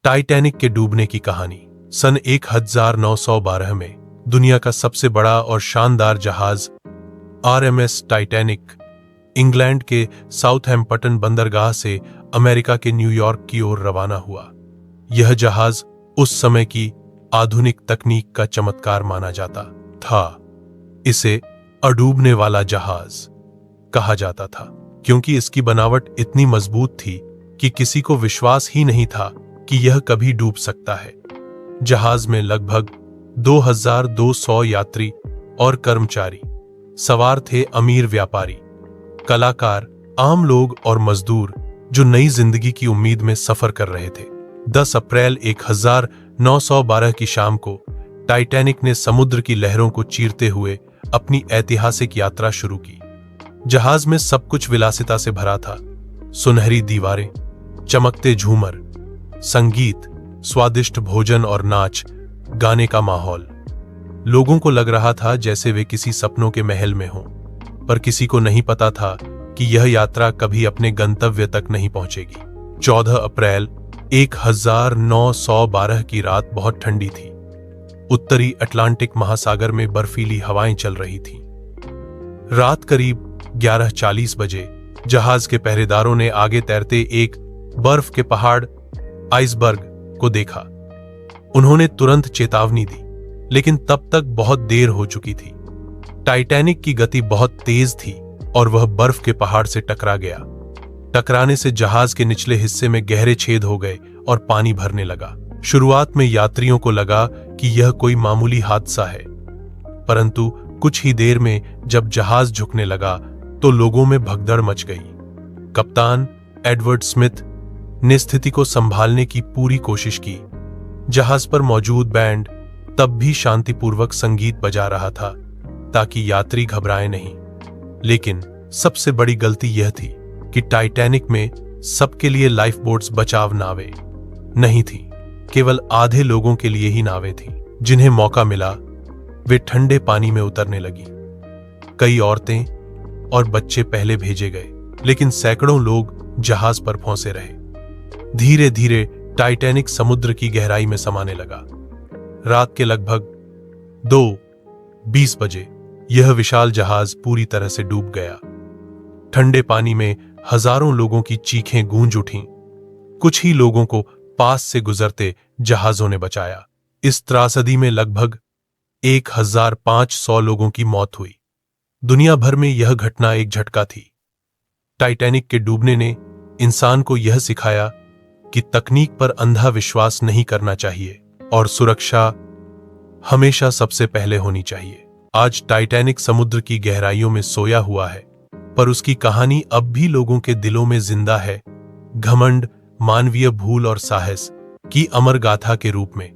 Titanic के डूबने की कहानी। सन 1912 में दुनिया का सबसे बड़ा और शानदार जहाज आरएमएस टाइटैनिक इंग्लैंड के साउथहैम्पटन बंदरगाह से अमेरिका के न्यूयॉर्क की ओर रवाना हुआ। यह जहाज उस समय की आधुनिक तकनीक का चमत्कार माना जाता था। इसे अडूबने वाला जहाज कहा जाता था क्योंकि इसकी बनावट इतनी मजबूत थी कि किसी को विश्वास ही नहीं था कि यह कभी डूब सकता है। जहाज में लगभग 2200 यात्री और कर्मचारी सवार थे। अमीर व्यापारी, कलाकार, आम लोग और मजदूर जो नई जिंदगी की उम्मीद में सफर कर रहे थे। 10 अप्रैल 1912 की शाम को टाइटैनिक ने समुद्र की लहरों को चीरते हुए अपनी ऐतिहासिक यात्रा शुरू की। जहाज में सब कुछ विलासिता से भरा था। सुनहरी दीवारें, चमकते झूमर, संगीत, स्वादिष्ट भोजन और नाच गाने का माहौल। लोगों को लग रहा था जैसे वे किसी सपनों के महल में हों, पर किसी को नहीं पता था कि यह यात्रा कभी अपने गंतव्य तक नहीं पहुंचेगी। 14 अप्रैल 1912 की रात बहुत ठंडी थी। उत्तरी अटलांटिक महासागर में बर्फीली हवाएं चल रही थीं। रात करीब 11:40 बजे जहाज के पहरेदारों ने आगे तैरते एक बर्फ के पहाड़ आइसबर्ग को देखा। उन्होंने तुरंत चेतावनी दी, लेकिन तब तक बहुत देर हो चुकी थी। टाइटैनिक की गति बहुत तेज थी और वह बर्फ के पहाड़ से टकरा गया। टकराने से जहाज के निचले हिस्से में गहरे छेद हो गए और पानी भरने लगा। शुरुआत में यात्रियों को लगा कि यह कोई मामूली हादसा है, परंतु कुछ ही देर में जब जहाज झुकने लगा तो लोगों में भगदड़ मच गई। कप्तान एडवर्ड स्मिथ ने स्थिति को संभालने की पूरी कोशिश की। जहाज पर मौजूद बैंड तब भी शांतिपूर्वक संगीत बजा रहा था ताकि यात्री घबराए नहीं। लेकिन सबसे बड़ी गलती यह थी कि टाइटैनिक में सबके लिए लाइफ बोट्स बचाव नावें नहीं थी। केवल आधे लोगों के लिए ही नावें थीं। जिन्हें मौका मिला वे ठंडे पानी में उतरने लगी। कई औरतें और बच्चे पहले भेजे गए, लेकिन सैकड़ों लोग जहाज पर फंसे रहे। धीरे धीरे टाइटैनिक समुद्र की गहराई में समाने लगा। रात के लगभग 2:20 बजे यह विशाल जहाज पूरी तरह से डूब गया। ठंडे पानी में हजारों लोगों की चीखें गूंज उठीं। कुछ ही लोगों को पास से गुजरते जहाजों ने बचाया। इस त्रासदी में लगभग 1500 लोगों की मौत हुई। दुनिया भर में यह घटना एक झटका थी। टाइटैनिक के डूबने ने इंसान को यह सिखाया कि तकनीक पर अंधा विश्वास नहीं करना चाहिए और सुरक्षा हमेशा सबसे पहले होनी चाहिए। आज टाइटैनिक समुद्र की गहराइयों में सोया हुआ है, पर उसकी कहानी अब भी लोगों के दिलों में जिंदा है, घमंड, मानवीय भूल और साहस की अमर गाथा के रूप में।